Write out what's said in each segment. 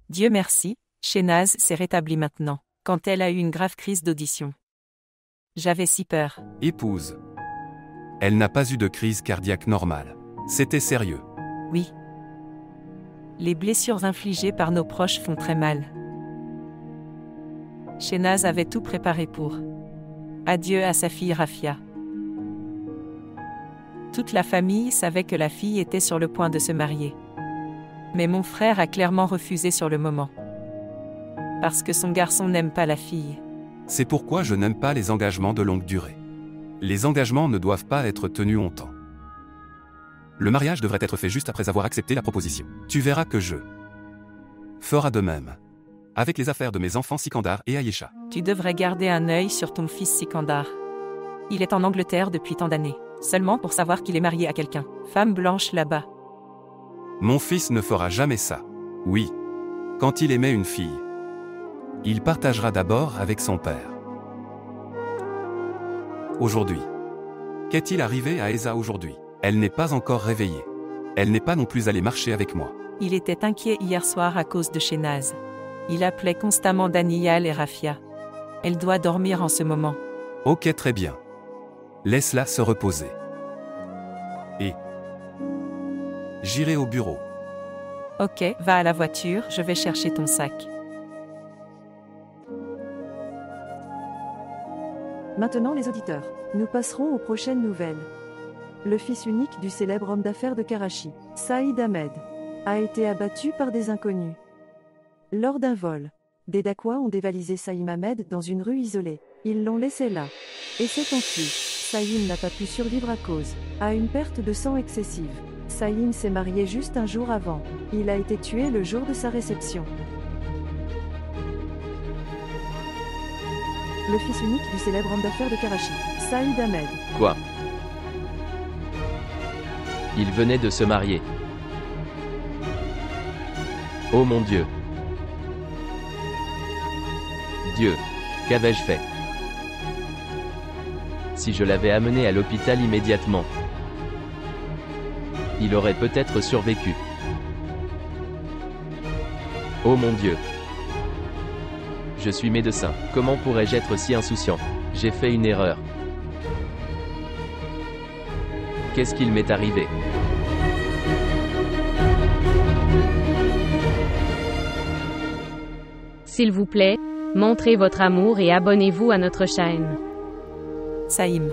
Dieu merci, Shehnaz s'est rétablie maintenant, quand elle a eu une grave crise d'audition. J'avais si peur. Épouse. Elle n'a pas eu de crise cardiaque normale. C'était sérieux. Oui. Les blessures infligées par nos proches font très mal. Shehnaz avait tout préparé pour. Adieu à sa fille Rafia. Toute la famille savait que la fille était sur le point de se marier. Mais mon frère a clairement refusé sur le moment. Parce que son garçon n'aime pas la fille. C'est pourquoi je n'aime pas les engagements de longue durée. Les engagements ne doivent pas être tenus longtemps. Le mariage devrait être fait juste après avoir accepté la proposition. Tu verras que je ferai de même. Avec les affaires de mes enfants Sikandar et Ayesha. Tu devrais garder un œil sur ton fils Sikandar. Il est en Angleterre depuis tant d'années, seulement pour savoir qu'il est marié à quelqu'un. Femme blanche là-bas. Mon fils ne fera jamais ça. Oui. Quand il aimait une fille, il partagera d'abord avec son père. Aujourd'hui. Qu'est-il arrivé à Eza aujourd'hui? Elle n'est pas encore réveillée. Elle n'est pas non plus allée marcher avec moi. Il était inquiet hier soir à cause de Shehnaz. Il appelait constamment Daniel et Rafia. Elle doit dormir en ce moment. Ok, très bien. Laisse-la se reposer. Et j'irai au bureau. Ok, va à la voiture, je vais chercher ton sac. Maintenant les auditeurs, nous passerons aux prochaines nouvelles. Le fils unique du célèbre homme d'affaires de Karachi, Saïd Ahmed, a été abattu par des inconnus. Lors d'un vol, des Dacois ont dévalisé Saïm Ahmed dans une rue isolée. Ils l'ont laissé là et s'est enfui. Saïm n'a pas pu survivre à cause à une perte de sang excessive. Saïm s'est marié juste un jour avant. Il a été tué le jour de sa réception. Le fils unique du célèbre homme d'affaires de Karachi, Saïd Ahmed. Quoi? Il venait de se marier. Oh mon Dieu. Dieu, qu'avais-je fait? Si je l'avais amené à l'hôpital immédiatement, il aurait peut-être survécu. Oh mon Dieu. Je suis médecin. Comment pourrais-je être si insouciant? J'ai fait une erreur. Qu'est-ce qu'il m'est arrivé? S'il vous plaît, montrez votre amour et abonnez-vous à notre chaîne. Saïm.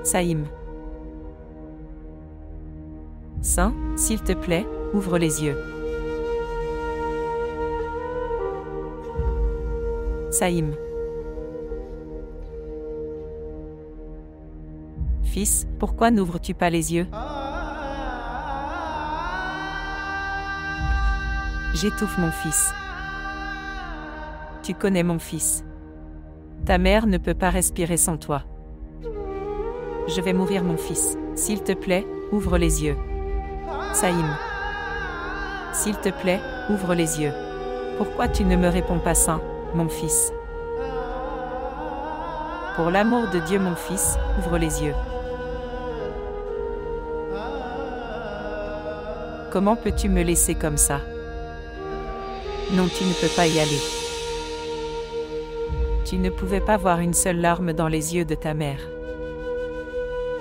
Saïm. Saint, s'il te plaît, ouvre les yeux. Saïm. Fils, pourquoi n'ouvres-tu pas les yeux? J'étouffe mon fils. Tu connais mon fils. Ta mère ne peut pas respirer sans toi. Je vais mourir mon fils. S'il te plaît, ouvre les yeux. Saïm. S'il te plaît, ouvre les yeux. Pourquoi tu ne me réponds pas Saint, mon fils? Pour l'amour de Dieu mon fils, ouvre les yeux. Comment peux-tu me laisser comme ça? Non, tu ne peux pas y aller. Tu ne pouvais pas voir une seule larme dans les yeux de ta mère.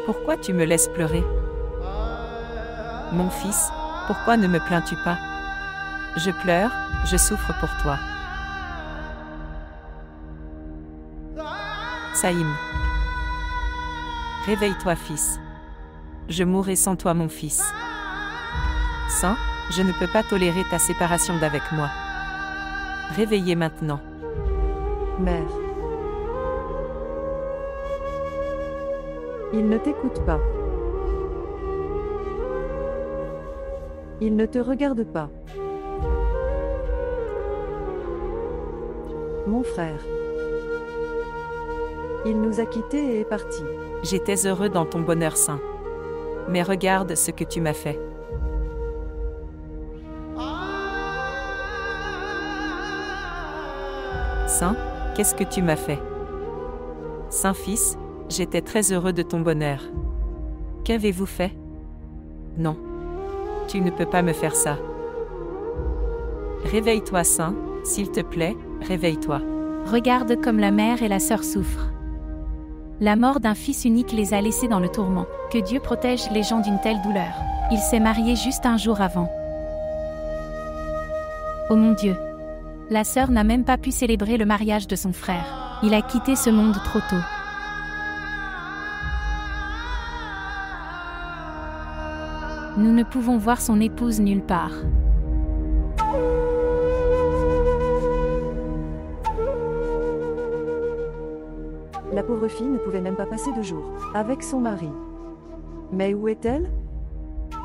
Pourquoi tu me laisses pleurer? Mon fils, pourquoi ne me plains-tu pas? Je pleure, je souffre pour toi. Saïm. Réveille-toi, fils. Je mourrai sans toi, mon fils. Saint, je ne peux pas tolérer ta séparation d'avec moi. Réveillez maintenant. Mère. Il ne t'écoute pas. Il ne te regarde pas. Mon frère. Il nous a quittés et est parti. J'étais heureux dans ton bonheur saint. Mais regarde ce que tu m'as fait. Saint, qu'est-ce que tu m'as fait? Saint-Fils, j'étais très heureux de ton bonheur. Qu'avez-vous fait? Non. Tu ne peux pas me faire ça. Réveille-toi, Saint, s'il te plaît, réveille-toi. Regarde comme la mère et la sœur souffrent. La mort d'un fils unique les a laissés dans le tourment. Que Dieu protège les gens d'une telle douleur. Il s'est marié juste un jour avant. Oh mon Dieu! La sœur n'a même pas pu célébrer le mariage de son frère. Il a quitté ce monde trop tôt. Nous ne pouvons voir son épouse nulle part. La pauvre fille ne pouvait même pas passer 2 jours avec son mari. Mais où est-elle?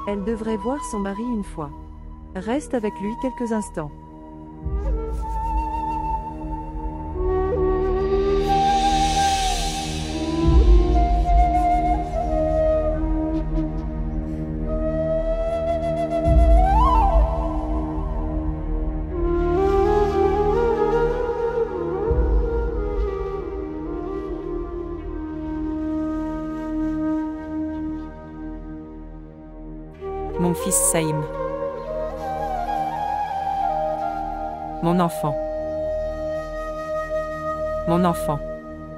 Elle devrait voir son mari une fois. Reste avec lui quelques instants. Mon fils Saïm. Mon enfant. Mon enfant.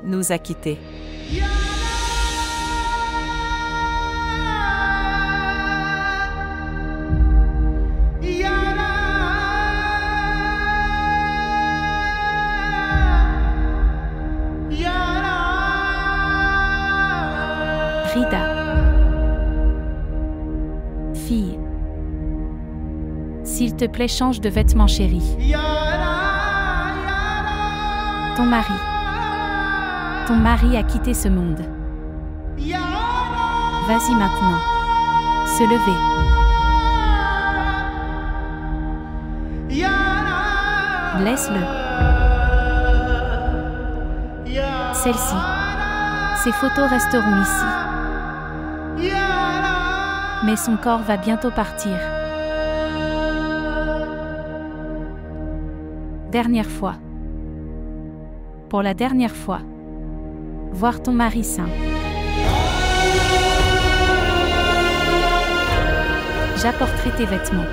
Nous a quittés. Rida. Fille. S'il te plaît, change de vêtements, chérie. Ton mari. Ton mari a quitté ce monde. Vas-y maintenant. Se lever. Laisse-le. Celle-ci. Ces photos resteront ici. Mais son corps va bientôt partir. Dernière fois. Pour la dernière fois. Voir ton mari saint. J'apporterai tes vêtements.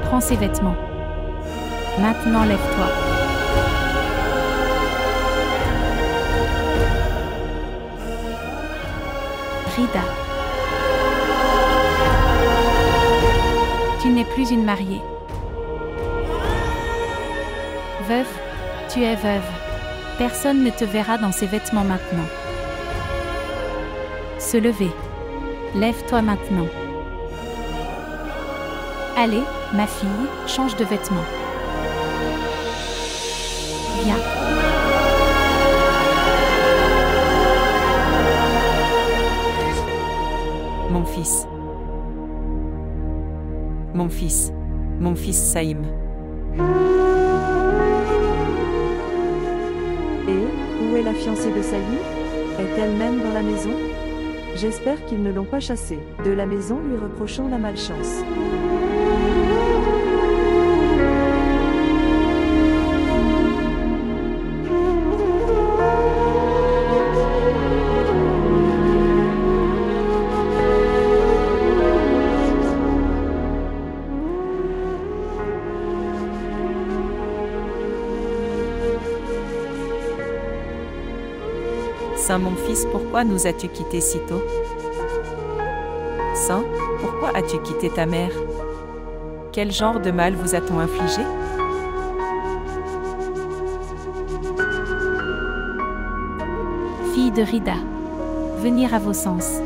Prends ces vêtements. Maintenant, lève-toi. Rida. Tu n'es plus une mariée. Veuve, tu es veuve. Personne ne te verra dans ces vêtements maintenant. Se lever. Lève-toi maintenant. Allez, ma fille, change de vêtements. Viens. Mon fils. Mon fils. Mon fils Saïm. Et, où est la fiancée de Saïm? Est-elle même dans la maison? J'espère qu'ils ne l'ont pas chassée de la maison lui reprochant la malchance. Saint mon fils, pourquoi nous as-tu quittés si tôt? Saint, pourquoi as-tu quitté ta mère? Quel genre de mal vous a-t-on infligé? Fille de Rida, venir à vos sens.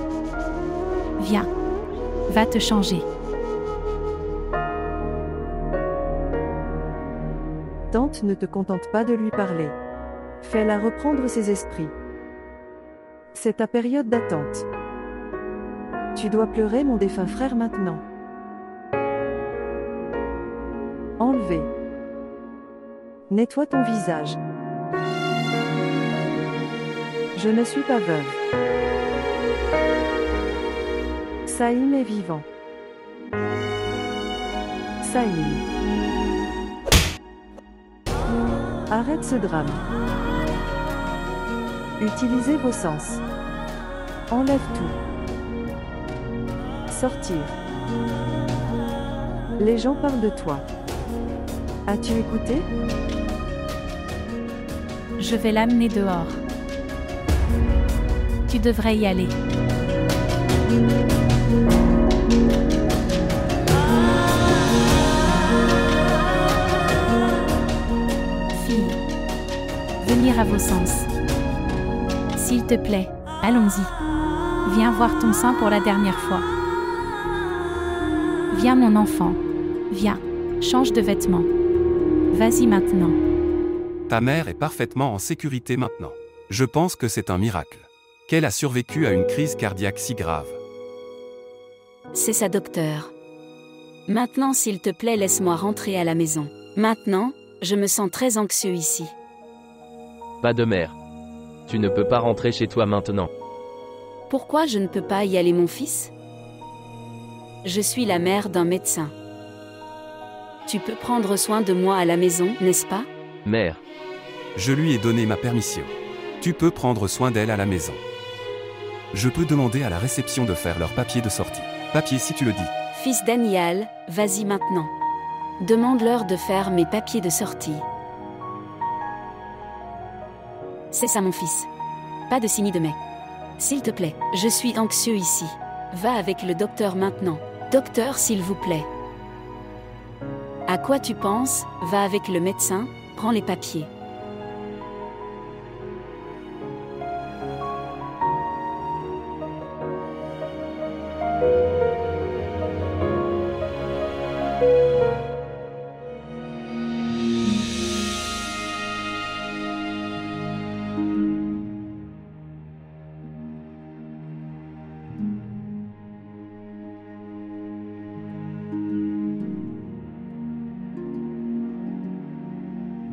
Viens, va te changer. Tante, ne te contente pas de lui parler. Fais-la reprendre ses esprits. C'est ta période d'attente. Tu dois pleurer mon défunt frère maintenant. Enlever. Nettoie ton visage. Je ne suis pas veuve. Saïm est vivant. Saïm. Arrête ce drame. Utilisez vos sens. Enlève tout. Sortir. Les gens parlent de toi. As-tu écouté? Je vais l'amener dehors. Tu devrais y aller. Fille. Venir à vos sens. S'il te plaît, allons-y. Viens voir ton sein pour la dernière fois. Viens mon enfant. Viens. Change de vêtements. Vas-y maintenant. Ta mère est parfaitement en sécurité maintenant. Je pense que c'est un miracle. Qu'elle a survécu à une crise cardiaque si grave. C'est ça, docteur. Maintenant, s'il te plaît, laisse-moi rentrer à la maison. Maintenant, je me sens très anxieux ici. Pas de mère. Tu ne peux pas rentrer chez toi maintenant. Pourquoi je ne peux pas y aller, mon fils? Je suis la mère d'un médecin. Tu peux prendre soin de moi à la maison, n'est-ce pas? Mère. Je lui ai donné ma permission. Tu peux prendre soin d'elle à la maison. Je peux demander à la réception de faire leur papier de sortie. Papier si tu le dis. Fils Daniel, vas-y maintenant. Demande-leur de faire mes papiers de sortie. C'est ça, mon fils. Pas de signe de mais. S'il te plaît, je suis anxieux ici. Va avec le docteur maintenant. Docteur, s'il vous plaît. À quoi tu penses? Va avec le médecin, prends les papiers.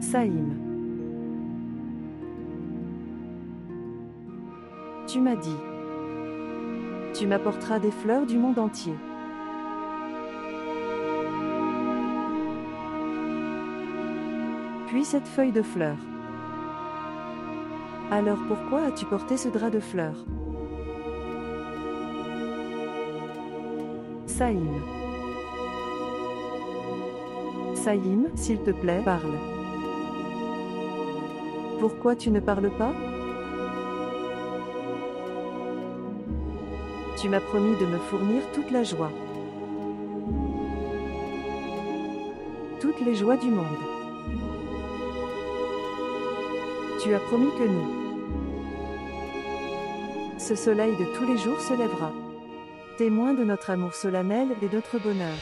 Saïm. Tu m'as dit. Tu m'apporteras des fleurs du monde entier. Puis cette feuille de fleurs. Alors pourquoi as-tu porté ce drap de fleurs? Saïm. Saïm, s'il te plaît, parle. Pourquoi tu ne parles pas? Tu m'as promis de me fournir toute la joie. Toutes les joies du monde. Tu as promis que nous. Ce soleil de tous les jours se lèvera. Témoin de notre amour solennel et de notre bonheur.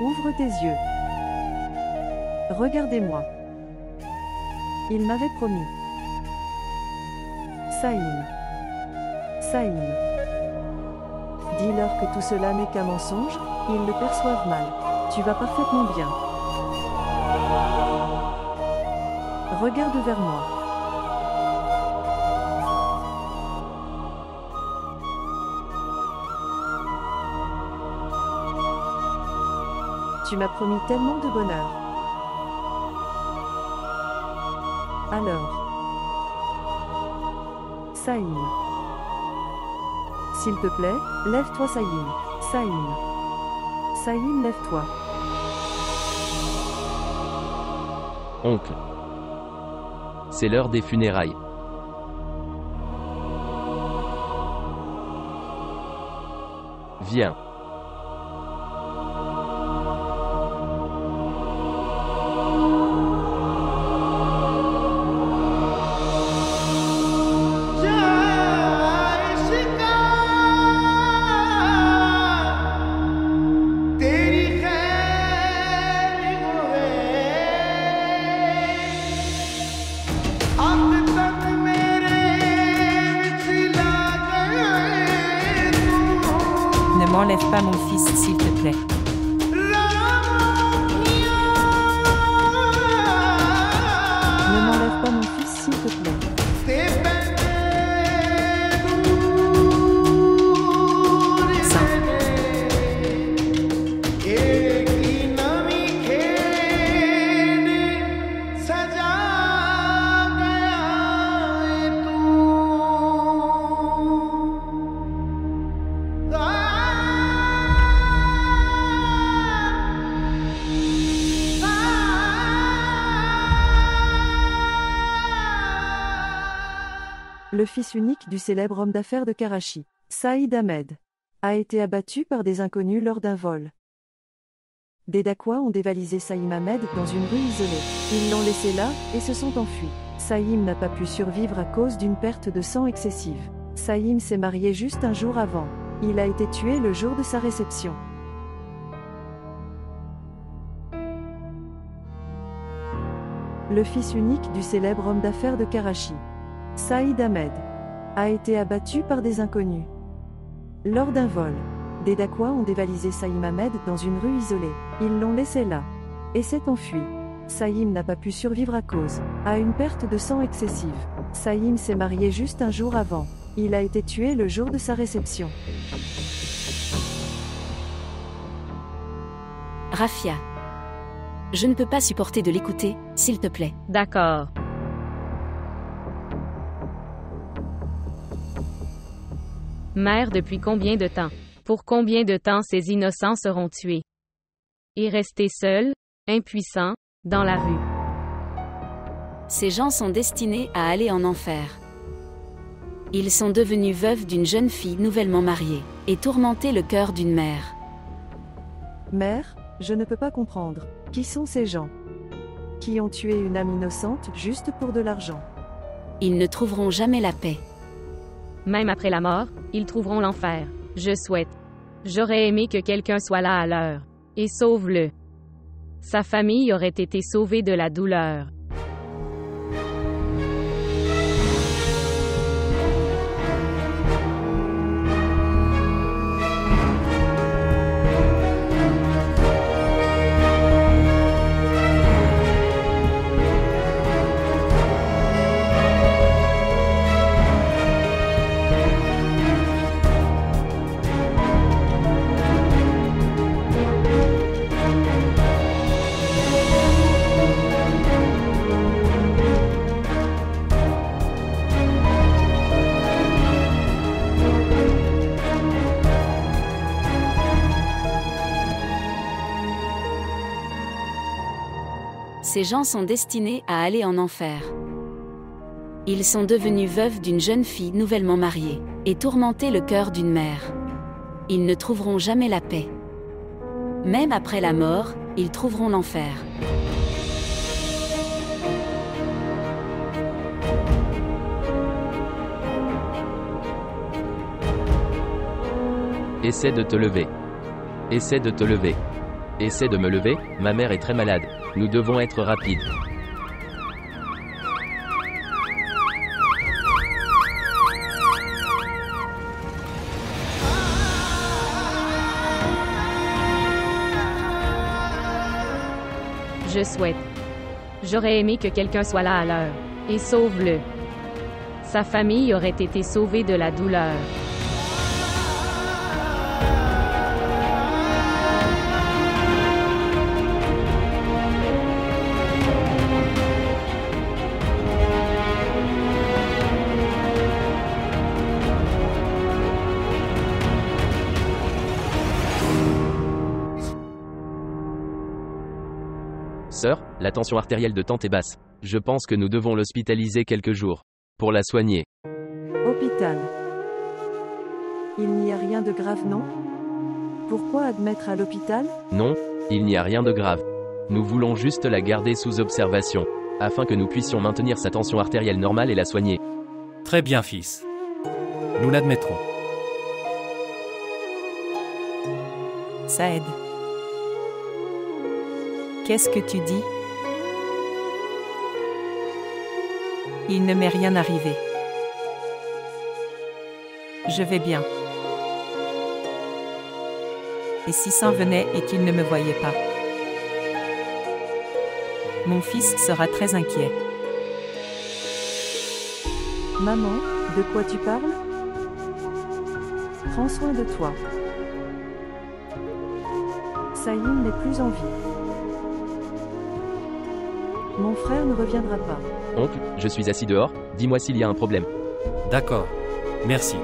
Ouvre tes yeux. Regardez-moi. Il m'avait promis. Saïm. Saïm. Dis-leur que tout cela n'est qu'un mensonge, ils le perçoivent mal. Tu vas parfaitement bien. Regarde vers moi. Tu m'as promis tellement de bonheur. Alors. Saïm. S'il te plaît, lève-toi Saïm. Saïm. Saïm, lève-toi. Oncle. C'est l'heure des funérailles. Viens. Ne m'enlève pas mon fils, s'il te plaît. Ne m'enlève pas mon fils, s'il te plaît. Le fils unique du célèbre homme d'affaires de Karachi, Saïd Ahmed, a été abattu par des inconnus lors d'un vol. Des Dacois ont dévalisé Saïm Ahmed dans une rue isolée. Ils l'ont laissé là et se sont enfuis. Saïm n'a pas pu survivre à cause d'une perte de sang excessive. Saïm s'est marié juste un jour avant. Il a été tué le jour de sa réception. Le fils unique du célèbre homme d'affaires de Karachi, Saïd Ahmed, a été abattu par des inconnus. Lors d'un vol, des Dacois ont dévalisé Saïm Ahmed dans une rue isolée. Ils l'ont laissé là et s'est enfui. Saïm n'a pas pu survivre à cause à une perte de sang excessive. Saïm s'est marié juste un jour avant. Il a été tué le jour de sa réception. Rafia. Je ne peux pas supporter de l'écouter, s'il te plaît. D'accord. Mère, depuis combien de temps? Pour combien de temps ces innocents seront tués? Et rester seuls, impuissants, dans la rue. Ces gens sont destinés à aller en enfer. Ils sont devenus veuves d'une jeune fille nouvellement mariée, et tourmenter le cœur d'une mère. Mère, je ne peux pas comprendre. Qui sont ces gens qui ont tué une âme innocente juste pour de l'argent? Ils ne trouveront jamais la paix. Même après la mort, ils trouveront l'enfer. Je souhaite. J'aurais aimé que quelqu'un soit là à l'heure. Et sauve-le. Sa famille aurait été sauvée de la douleur. Ces gens sont destinés à aller en enfer. Ils sont devenus veuves d'une jeune fille nouvellement mariée, et tourmenter le cœur d'une mère. Ils ne trouveront jamais la paix. Même après la mort, ils trouveront l'enfer. Essaie de te lever. Essaie de te lever. Essaie de me lever, ma mère est très malade. Nous devons être rapides. Je souhaite. J'aurais aimé que quelqu'un soit là à l'heure. Et sauve-le. Sa famille aurait été sauvée de la douleur. Sœur, la tension artérielle de tante est basse. Je pense que nous devons l'hospitaliser quelques jours. Pour la soigner. Hôpital. Il n'y a rien de grave, non? Pourquoi admettre à l'hôpital? Non, il n'y a rien de grave. Nous voulons juste la garder sous observation, afin que nous puissions maintenir sa tension artérielle normale et la soigner. Très bien, fils. Nous l'admettrons. Saïd. Qu'est-ce que tu dis? Il ne m'est rien arrivé. Je vais bien. Et si s'en venait et qu'il ne me voyait pas? Mon fils sera très inquiet. Maman, de quoi tu parles? Prends soin de toi. Saïm n'est plus en vie. Mon frère ne reviendra pas. Oncle, je suis assis dehors, dis-moi s'il y a un problème. D'accord. Merci.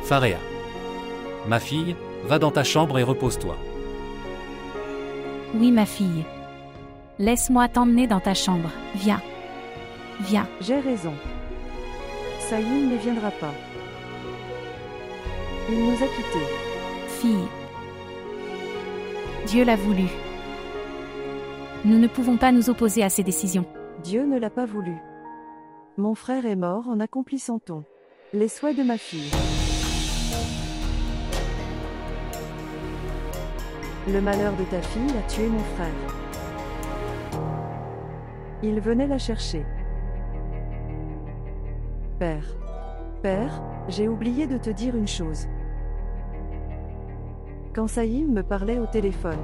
Faréa. Ma fille, va dans ta chambre et repose-toi. Oui, ma fille. Laisse-moi t'emmener dans ta chambre. Viens. Viens. J'ai raison. Saïm ne viendra pas. Il nous a quittés. Fille. Dieu l'a voulu. Nous ne pouvons pas nous opposer à ses décisions. Dieu ne l'a pas voulu. Mon frère est mort en accomplissant les souhaits de ma fille. Le malheur de ta fille a tué mon frère. Il venait la chercher. Père, j'ai oublié de te dire une chose. Quand Saïm me parlait au téléphone,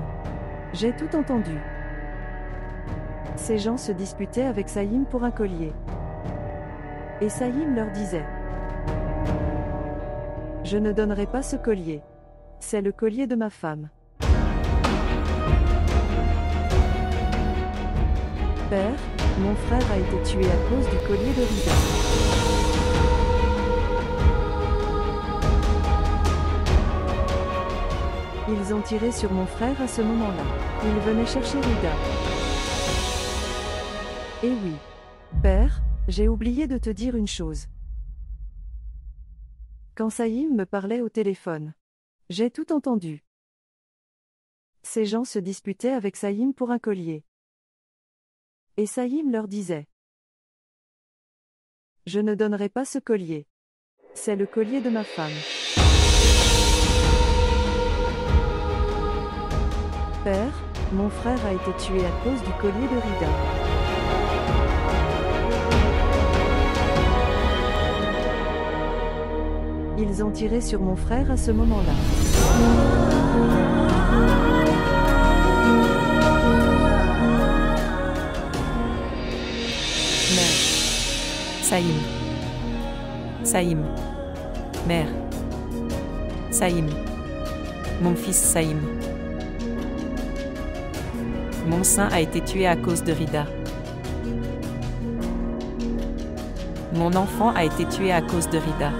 j'ai tout entendu. Ces gens se disputaient avec Saïm pour un collier. Et Saïm leur disait: je ne donnerai pas ce collier. C'est le collier de ma femme. Père, mon frère a été tué à cause du collier de Rida. Ils ont tiré sur mon frère à ce moment-là. Ils venaient chercher Rida. Et oui. Père, j'ai oublié de te dire une chose. Quand Saïm me parlait au téléphone, j'ai tout entendu. Ces gens se disputaient avec Saïm pour un collier. Et Saïm leur disait: je ne donnerai pas ce collier. C'est le collier de ma femme. Père, mon frère a été tué à cause du collier de Rida. Ils ont tiré sur mon frère à ce moment-là. Saïm. Saïm. Mère. Saïm. Mon fils Saïm. Mon sein a été tué à cause de Rida. Mon enfant a été tué à cause de Rida.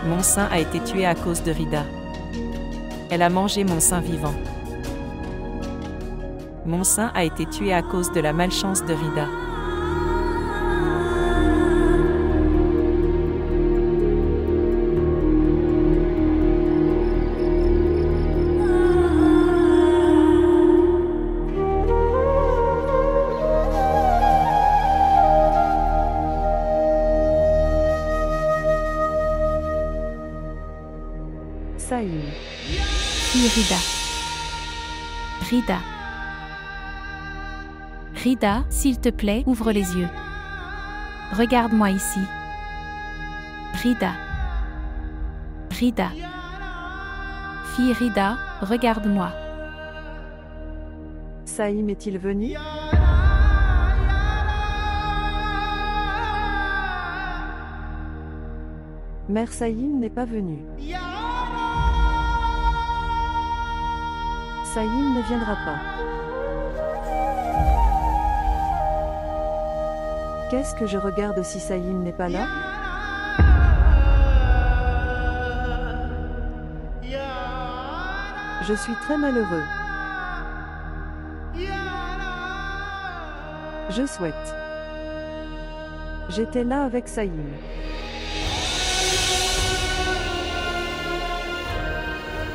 Mon sein a été tué à cause de Rida. Elle a mangé mon sein vivant. Mon sein a été tué à cause de la malchance de Rida. Saïm. Fille Rida. Rida. Rida, s'il te plaît, ouvre les yeux. Regarde-moi ici. Rida. Rida. Fille Rida, regarde-moi. Saïm est-il venu? Mère Saïm n'est pas venue. Saïm ne viendra pas. Qu'est-ce que je regarde si Saïm n'est pas là? Je suis très malheureux. Je souhaite. J'étais là avec Saïm.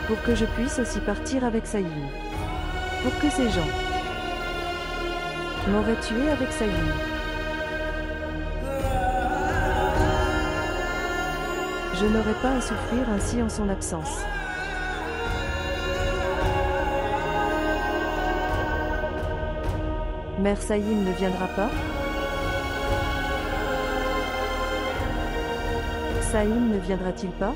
Pour que je puisse aussi partir avec Saïm. Pour que ces gens m'auraient tué avec Saïm. Je n'aurais pas à souffrir ainsi en son absence. Mère Saïm ne viendra pas? Saïm ne viendra-t-il pas?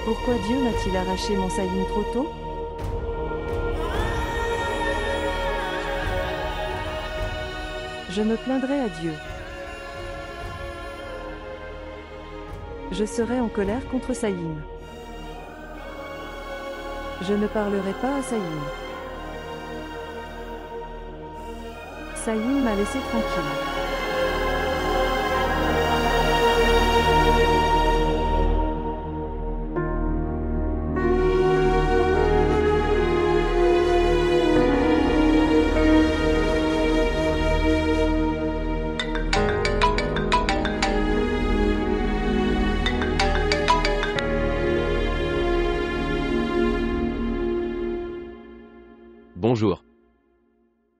Pourquoi Dieu m'a-t-il arraché mon Saïm trop tôt? Je me plaindrai à Dieu. Je serai en colère contre Saïm. Je ne parlerai pas à Saïm. Saïm m'a laissé tranquille.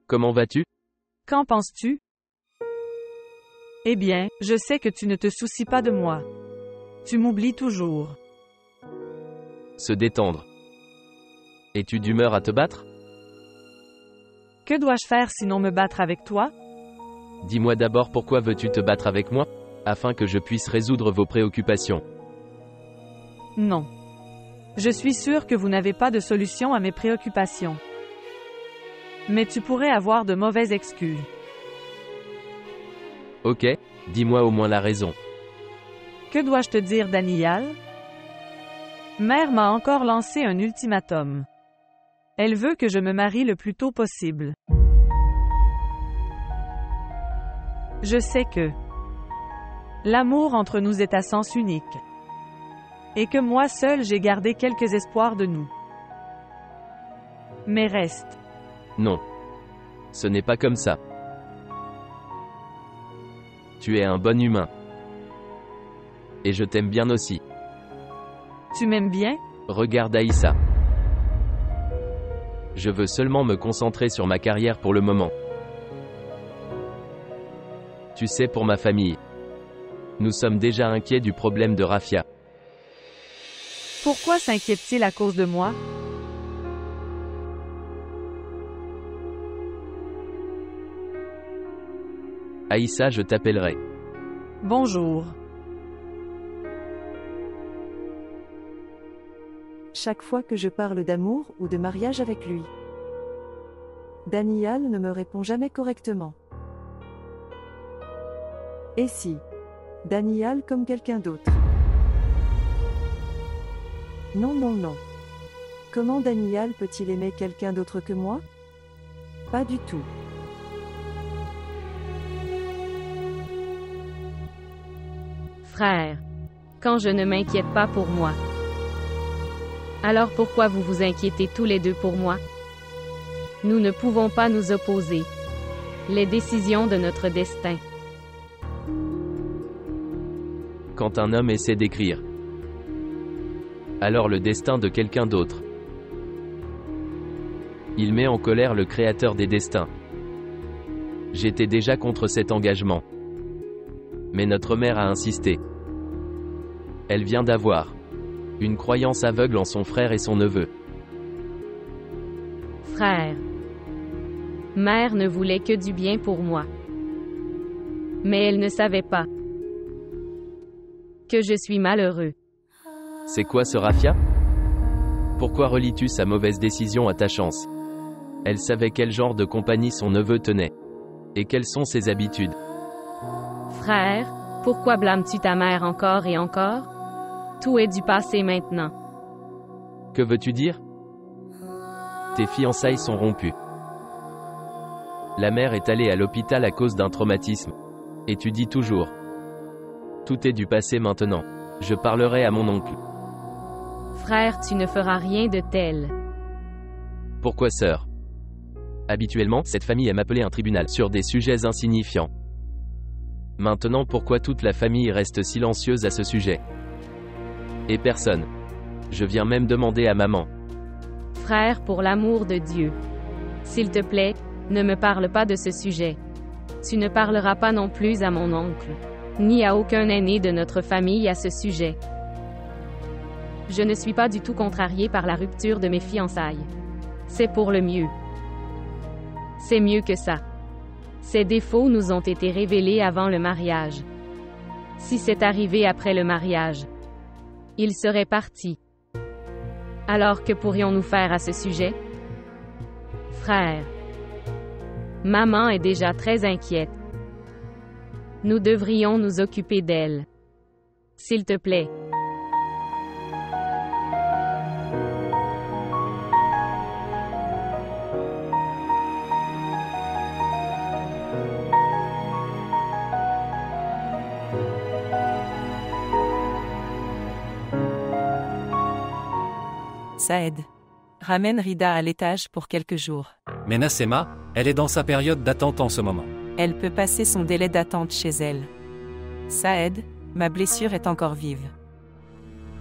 Comment vas-tu? Qu'en penses-tu? Eh bien, je sais que tu ne te soucies pas de moi. Tu m'oublies toujours. Se détendre. Es-tu d'humeur à te battre? Que dois-je faire sinon me battre avec toi? Dis-moi d'abord pourquoi veux-tu te battre avec moi, afin que je puisse résoudre vos préoccupations. Non. Je suis sûre que vous n'avez pas de solution à mes préoccupations. Mais tu pourrais avoir de mauvaises excuses. Ok, dis-moi au moins la raison. Que dois-je te dire, Daniel? Mère m'a encore lancé un ultimatum. Elle veut que je me marie le plus tôt possible. Je sais que l'amour entre nous est à sens unique. Et que moi seul j'ai gardé quelques espoirs de nous. Mais reste. Non. Ce n'est pas comme ça. Tu es un bon humain. Et je t'aime bien aussi. Tu m'aimes bien? Regarde Aïssa. Je veux seulement me concentrer sur ma carrière pour le moment. Tu sais, pour ma famille. Nous sommes déjà inquiets du problème de Rafia. Pourquoi s'inquiète-t-il à cause de moi? Aïssa, je t'appellerai. Bonjour. Chaque fois que je parle d'amour ou de mariage avec lui, Daniel ne me répond jamais correctement. Et si Daniel comme quelqu'un d'autre? Non, non, non. Comment Daniel peut-il aimer quelqu'un d'autre que moi? Pas du tout. Frère. Quand je ne m'inquiète pas pour moi. Alors pourquoi vous vous inquiétez tous les deux pour moi? Nous ne pouvons pas nous opposer. Les décisions de notre destin. Quand un homme essaie d'écrire, alors le destin de quelqu'un d'autre, il met en colère le créateur des destins. J'étais déjà contre cet engagement. Mais notre mère a insisté. Elle vient d'avoir une croyance aveugle en son frère et son neveu. Frère. Mère ne voulait que du bien pour moi. Mais elle ne savait pas que je suis malheureux. C'est quoi ce Rafia? Pourquoi relis-tu sa mauvaise décision à ta chance? Elle savait quel genre de compagnie son neveu tenait. Et quelles sont ses habitudes. Frère, pourquoi blâmes-tu ta mère encore et encore? Tout est du passé maintenant. Que veux-tu dire? Tes fiançailles sont rompues. La mère est allée à l'hôpital à cause d'un traumatisme. Et tu dis toujours. Tout est du passé maintenant. Je parlerai à mon oncle. Frère, tu ne feras rien de tel. Pourquoi sœur? Habituellement, cette famille aime appeler un tribunal sur des sujets insignifiants. Maintenant, pourquoi toute la famille reste silencieuse à ce sujet? Et personne. Je viens même demander à maman. Frère, pour l'amour de Dieu. S'il te plaît, ne me parle pas de ce sujet. Tu ne parleras pas non plus à mon oncle, ni à aucun aîné de notre famille à ce sujet. Je ne suis pas du tout contrariée par la rupture de mes fiançailles. C'est pour le mieux. C'est mieux que ça. Ces défauts nous ont été révélés avant le mariage. Si c'est arrivé après le mariage, il serait parti. Alors que pourrions-nous faire à ce sujet? Frère. Maman est déjà très inquiète. Nous devrions nous occuper d'elle. S'il te plaît. Saed. Ramène Rida à l'étage pour quelques jours. Mais Nassema, elle est dans sa période d'attente en ce moment. Elle peut passer son délai d'attente chez elle. Saed, ma blessure est encore vive.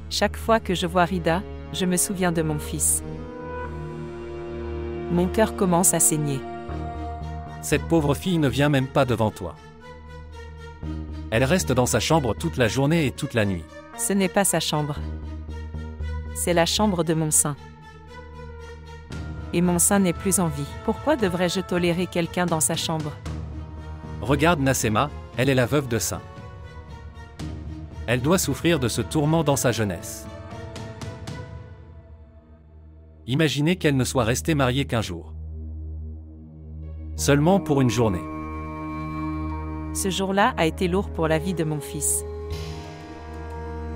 Chaque fois que je vois Rida, je me souviens de mon fils. Mon cœur commence à saigner. Cette pauvre fille ne vient même pas devant toi. Elle reste dans sa chambre toute la journée et toute la nuit. Ce n'est pas sa chambre. C'est la chambre de mon sein. Et mon sein n'est plus en vie. Pourquoi devrais-je tolérer quelqu'un dans sa chambre? Regarde Nassema, elle est la veuve de Saint. Elle doit souffrir de ce tourment dans sa jeunesse. Imaginez qu'elle ne soit restée mariée qu'un jour. Seulement pour une journée. Ce jour-là a été lourd pour la vie de mon fils,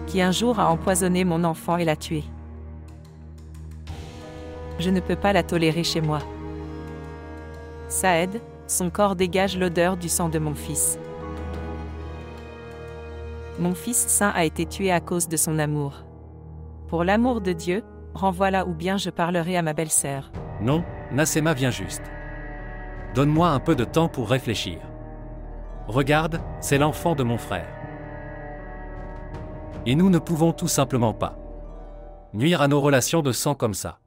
qui un jour a empoisonné mon enfant et l'a tué. Je ne peux pas la tolérer chez moi. Saïd, son corps dégage l'odeur du sang de mon fils. Mon fils saint a été tué à cause de son amour. Pour l'amour de Dieu, renvoie-la ou bien je parlerai à ma belle-sœur. Non, Nassema vient juste. Donne-moi un peu de temps pour réfléchir. Regarde, c'est l'enfant de mon frère. Et nous ne pouvons tout simplement pas nuire à nos relations de sang comme ça.